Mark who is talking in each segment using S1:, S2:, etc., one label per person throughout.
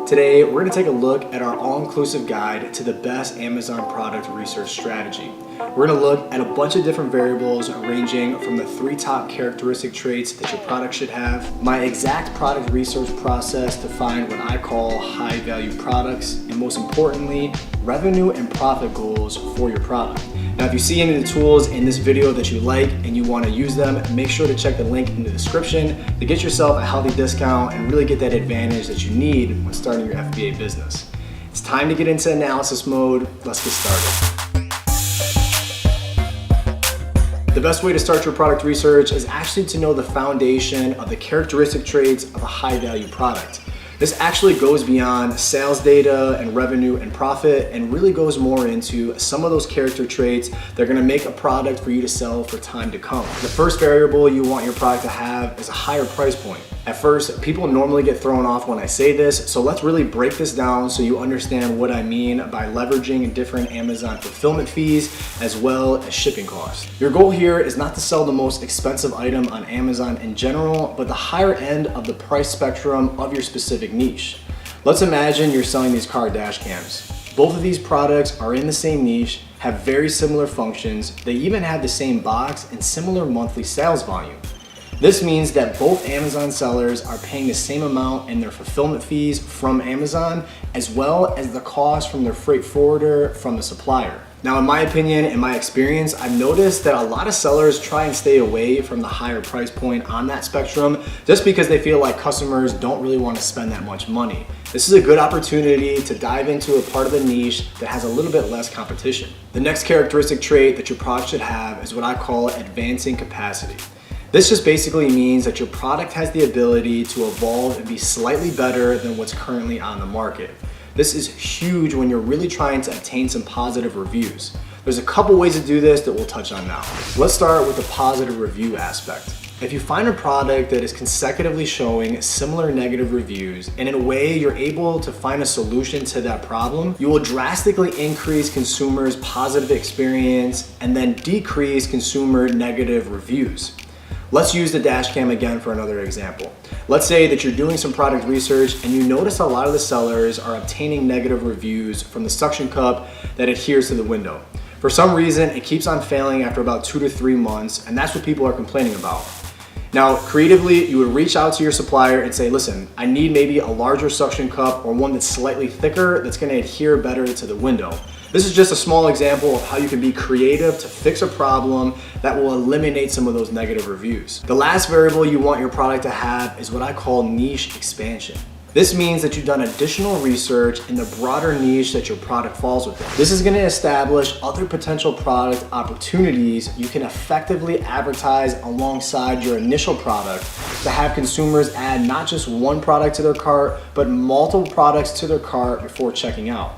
S1: Today, we're going to take a look at our all-inclusive guide to the best Amazon product research strategy. We're going to look at a bunch of different variables ranging from the 3 top characteristic traits that your product should have, my exact product research process to find what I call high-value products, and most importantly, revenue and profit goals for your product. Now, if you see any of the tools in this video that you like and you want to use them, make sure to check the link in the description to get yourself a healthy discount and really get that advantage that you need when starting your FBA business. It's time to get into analysis mode. Let's get started. The best way to start your product research is actually to know the foundation of the characteristic traits of a high-value product. This actually goes beyond sales data and revenue and profit and really goes more into some of those character traits that are going to make a product for you to sell for time to come. The first variable you want your product to have is a higher price point. At first, people normally get thrown off when I say this, so let's really break this down so you understand what I mean by leveraging different Amazon fulfillment fees as well as shipping costs. Your goal here is not to sell the most expensive item on Amazon in general, but the higher end of the price spectrum of your specific niche. Let's imagine you're selling these car dash cams. Both of these products are in the same niche, have very similar functions, they even have the same box and similar monthly sales volume. This means that both Amazon sellers are paying the same amount in their fulfillment fees from Amazon, as well as the cost from their freight forwarder from the supplier. Now, in my opinion, in my experience, I've noticed that a lot of sellers try and stay away from the higher price point on that spectrum just because they feel like customers don't really want to spend that much money. This is a good opportunity to dive into a part of the niche that has a little bit less competition. The next characteristic trait that your product should have is what I call advancing capacity. This just basically means that your product has the ability to evolve and be slightly better than what's currently on the market. This is huge when you're really trying to obtain some positive reviews. There's a couple ways to do this that we'll touch on now. Let's start with the positive review aspect. If you find a product that is consecutively showing similar negative reviews, and in a way you're able to find a solution to that problem, you will drastically increase consumers' positive experience and then decrease consumer negative reviews. Let's use the dash cam again for another example. Let's say that you're doing some product research and you notice a lot of the sellers are obtaining negative reviews from the suction cup that adheres to the window. For some reason, it keeps on failing after about 2 to 3 months, and that's what people are complaining about. Now, creatively, you would reach out to your supplier and say, listen, I need maybe a larger suction cup or one that's slightly thicker that's gonna adhere better to the window. This is just a small example of how you can be creative to fix a problem that will eliminate some of those negative reviews. The last variable you want your product to have is what I call niche expansion. This means that you've done additional research in the broader niche that your product falls within. This is going to establish other potential product opportunities you can effectively advertise alongside your initial product to have consumers add not just one product to their cart, but multiple products to their cart before checking out.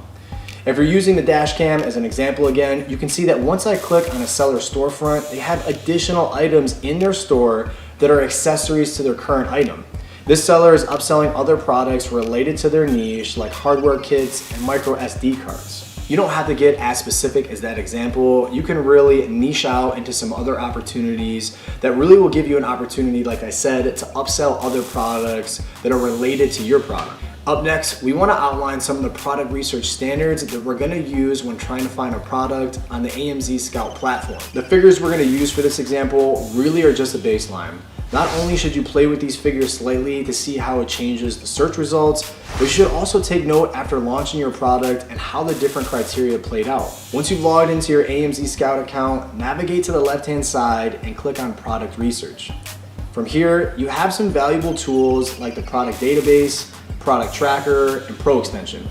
S1: If you're using the dash cam as an example again, you can see that once I click on a seller's storefront, they have additional items in their store that are accessories to their current item. This seller is upselling other products related to their niche like hardware kits and micro SD cards. You don't have to get as specific as that example. You can really niche out into some other opportunities that really will give you an opportunity, like I said, to upsell other products that are related to your product. Up next, we want to outline some of the product research standards that we're going to use when trying to find a product on the AMZ Scout platform. The figures we're going to use for this example really are just a baseline. Not only should you play with these figures slightly to see how it changes the search results, but you should also take note after launching your product and how the different criteria played out. Once you've logged into your AMZ Scout account, navigate to the left-hand side and click on Product Research. From here, you have some valuable tools like the product database, product tracker, and pro extension.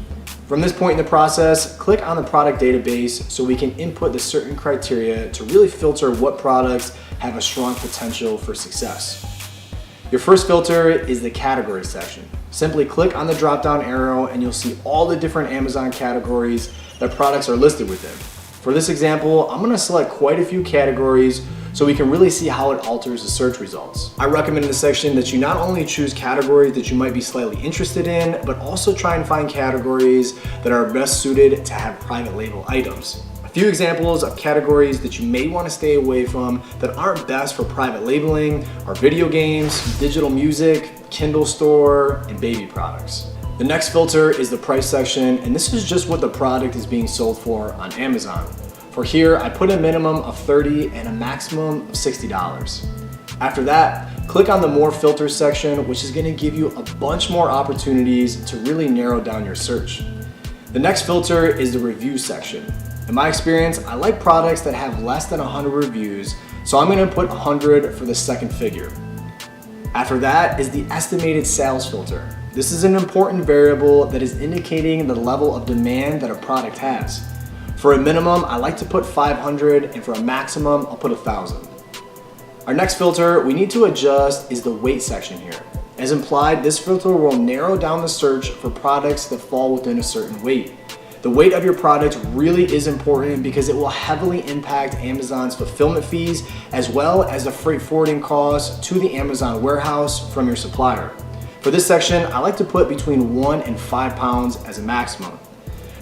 S1: From this point in the process, click on the product database so we can input the certain criteria to really filter what products have a strong potential for success. Your first filter is the category section. Simply click on the drop-down arrow and you'll see all the different Amazon categories that products are listed within. For this example, I'm going to select quite a few categories so we can really see how it alters the search results. I recommend in this section that you not only choose categories that you might be slightly interested in, but also try and find categories that are best suited to have private label items. A few examples of categories that you may want to stay away from that aren't best for private labeling are video games, digital music, Kindle store, and baby products. The next filter is the price section, and this is just what the product is being sold for on Amazon. For here, I put a minimum of $30 and a maximum of $60. After that, click on the More Filters section, which is going to give you a bunch more opportunities to really narrow down your search. The next filter is the review section. In my experience, I like products that have less than 100 reviews, so I'm going to put 100 for the second figure. After that is the estimated sales filter. This is an important variable that is indicating the level of demand that a product has. For a minimum, I like to put 500, and for a maximum, I'll put 1,000. Our next filter we need to adjust is the weight section here. As implied, this filter will narrow down the search for products that fall within a certain weight. The weight of your product really is important because it will heavily impact Amazon's fulfillment fees as well as the freight forwarding costs to the Amazon warehouse from your supplier. For this section, I like to put between 1 and 5 pounds as a maximum.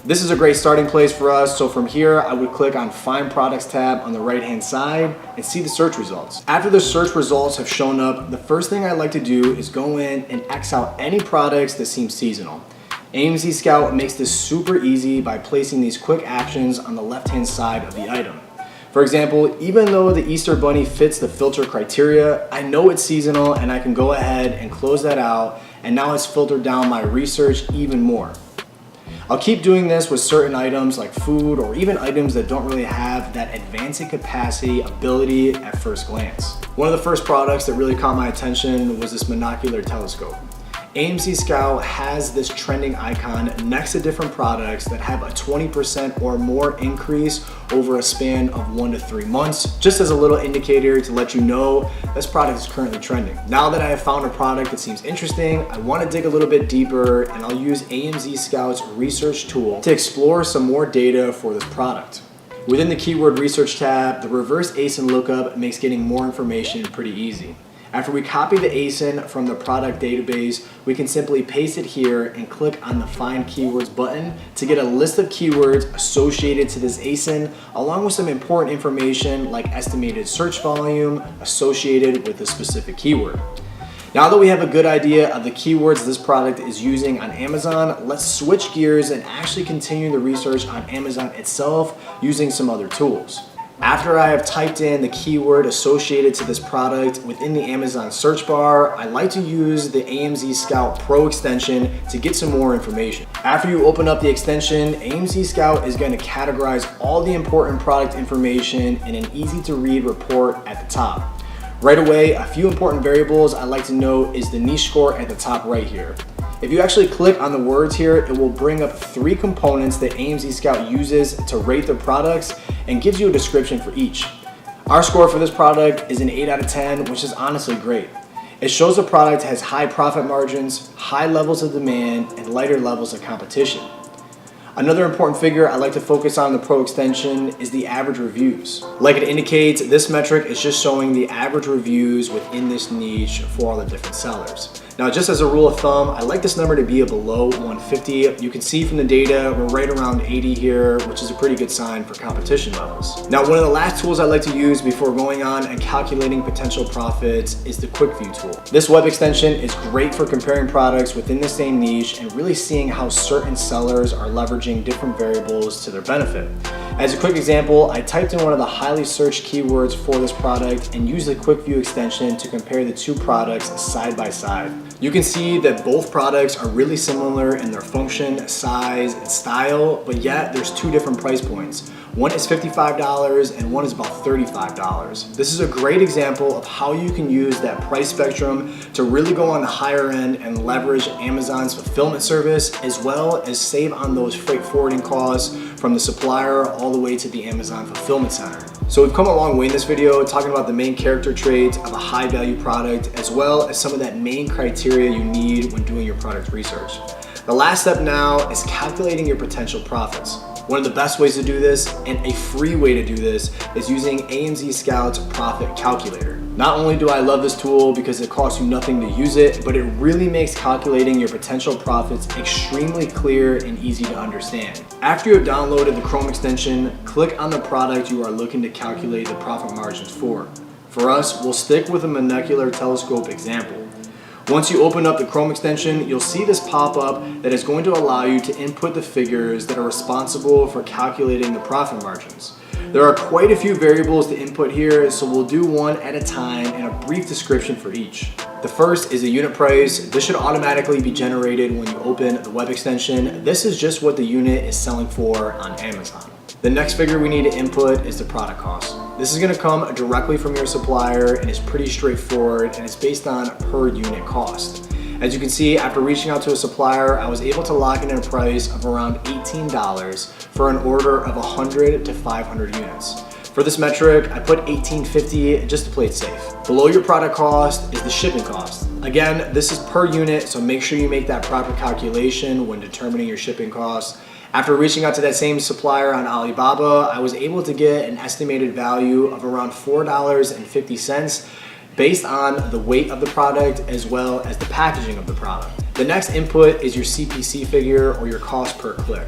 S1: This is a great starting place for us, so from here I would click on Find Products tab on the right hand side and see the search results. After the search results have shown up, the first thing I like to do is go in and X out any products that seem seasonal. AMC Scout makes this super easy by placing these quick actions on the left hand side of the item. For example, even though the Easter Bunny fits the filter criteria, I know it's seasonal and I can go ahead and close that out, and now it's filtered down my research even more. I'll keep doing this with certain items like food or even items that don't really have that advancing capacity ability at first glance. One of the first products that really caught my attention was this monocular telescope. AMC Scout has this trending icon next to different products that have a 20% or more increase over a span of 1 to 3 months, just as a little indicator to let you know this product is currently trending. Now that I have found a product that seems interesting, I want to dig a little bit deeper, and I'll use AMZScout's research tool to explore some more data for this product. Within the keyword research tab, the reverse Acen lookup makes getting more information pretty easy. After we copy the Acen from the product database, we can simply paste it here and click on the Find Keywords button to get a list of keywords associated to this Acen, along with some important information like estimated search volume associated with a specific keyword. Now that we have a good idea of the keywords this product is using on Amazon, let's switch gears and actually continue the research on Amazon itself using some other tools. After I have typed in the keyword associated to this product within the Amazon search bar, I like to use the AMC Scout Pro extension to get some more information. After you open up the extension, AMC Scout is going to categorize all the important product information in an easy to read report at the top. Right away, a few important variables I like to note is the niche score at the top right here. If you actually click on the words here, it will bring up 3 components that AMC Scout uses to rate their products and gives you a description for each. Our score for this product is an 8 out of 10, which is honestly great. It shows the product has high profit margins, high levels of demand, and lighter levels of competition. Another important figure I like to focus on in the Pro extension is the average reviews. Like it indicates, this metric is just showing the average reviews within this niche for all the different sellers. Now, just as a rule of thumb, I like this number to be below 150. You can see from the data, we're right around 80 here, which is a pretty good sign for competition levels. Now, one of the last tools I like to use before going on and calculating potential profits is the Quick View tool. This web extension is great for comparing products within the same niche and really seeing how certain sellers are leveraging different variables to their benefit. As a quick example, I typed in one of the highly searched keywords for this product and used the Quick View extension to compare the 2 products side by side. You can see that both products are really similar in their function, size, and style, but yet there's 2 different price points. One is $55 and one is about $35. This is a great example of how you can use that price spectrum to really go on the higher end and leverage Amazon's fulfillment service, as well as save on those freight forwarding costs from the supplier all the way to the Amazon fulfillment center. So we've come a long way in this video talking about the main character traits of a high value product, as well as some of that main criteria you need when doing your product research. The last step now is calculating your potential profits. One of the best ways to do this, and a free way to do this, is using AMZScout's profit calculator. Not only do I love this tool because it costs you nothing to use it, but it really makes calculating your potential profits extremely clear and easy to understand. After you have downloaded the Chrome extension, click on the product you are looking to calculate the profit margins for. For us, we'll stick with a monocular telescope example. Once you open up the Chrome extension, you'll see this pop up that is going to allow you to input the figures that are responsible for calculating the profit margins. There are quite a few variables to input here, so we'll do one at a time and a brief description for each. The first is the unit price. This should automatically be generated when you open the web extension. This is just what the unit is selling for on Amazon. The next figure we need to input is the product cost. This is going to come directly from your supplier and is pretty straightforward, and it's based on per unit cost. As you can see, after reaching out to a supplier, I was able to lock in a price of around $18 for an order of 100 to 500 units. For this metric, I put $18.50 just to play it safe. Below your product cost is the shipping cost. Again, this is per unit, so make sure you make that proper calculation when determining your shipping costs. After reaching out to that same supplier on Alibaba, I was able to get an estimated value of around $4.50 based on the weight of the product as well as the packaging of the product. The next input is your CPC figure, or your cost per click.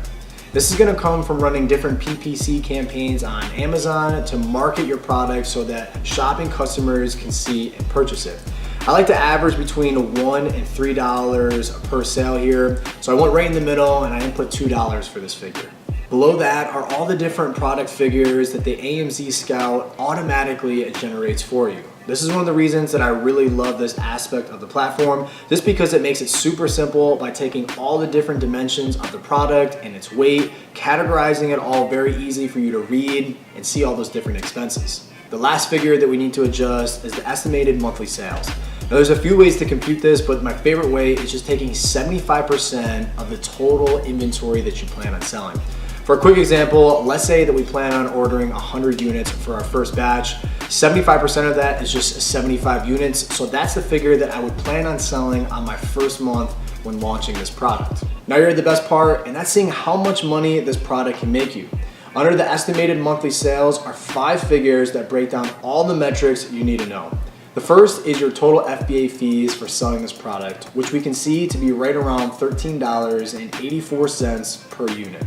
S1: This is going to come from running different PPC campaigns on Amazon to market your product so that shopping customers can see and purchase it. I like to average between $1 and $3 per sale here, so I went right in the middle and I input $2 for this figure. Below that are all the different product figures that the AMZ Scout automatically generates for you. This is one of the reasons that I really love this aspect of the platform, just because it makes it super simple by taking all the different dimensions of the product and its weight, categorizing it all very easy for you to read and see all those different expenses. The last figure that we need to adjust is the estimated monthly sales. Now there's a few ways to compute this, but my favorite way is just taking 75% of the total inventory that you plan on selling. For a quick example, let's say that we plan on ordering 100 units for our first batch. 75% of that is just 75 units, so that's the figure that I would plan on selling on my first month when launching this product. Now you're at the best part, and that's seeing how much money this product can make you. Under the estimated monthly sales are 5 figures that break down all the metrics you need to know. The first is your total FBA fees for selling this product, which we can see to be right around $13.84 per unit.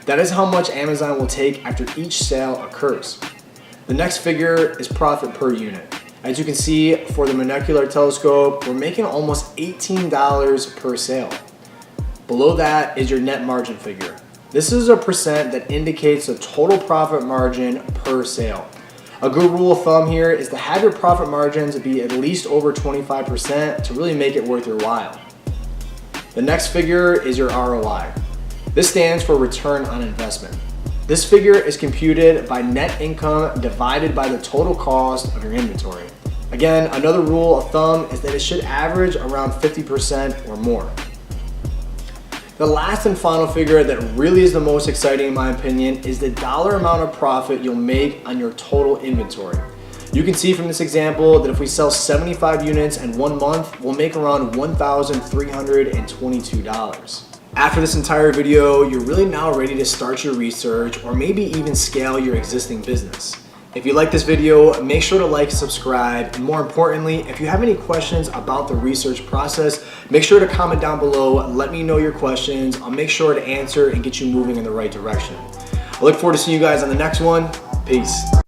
S1: That is how much Amazon will take after each sale occurs. The next figure is profit per unit. As you can see, for the monocular telescope, we're making almost $18 per sale. Below that is your net margin figure. This is a percent that indicates the total profit margin per sale. A good rule of thumb here is to have your profit margins be at least over 25% to really make it worth your while. The next figure is your ROI. This stands for return on investment. This figure is computed by net income divided by the total cost of your inventory. Again, another rule of thumb is that it should average around 50% or more. The last and final figure that really is the most exciting in my opinion is the dollar amount of profit you'll make on your total inventory. You can see from this example that if we sell 75 units in 1 month, we'll make around $1,322. After this entire video, you're really now ready to start your research or maybe even scale your existing business. If you like this video, make sure to like and subscribe, and more importantly, if you have any questions about the research process, make sure to comment down below, let me know your questions. I'll make sure to answer and get you moving in the right direction. I look forward to seeing you guys on the next one. Peace.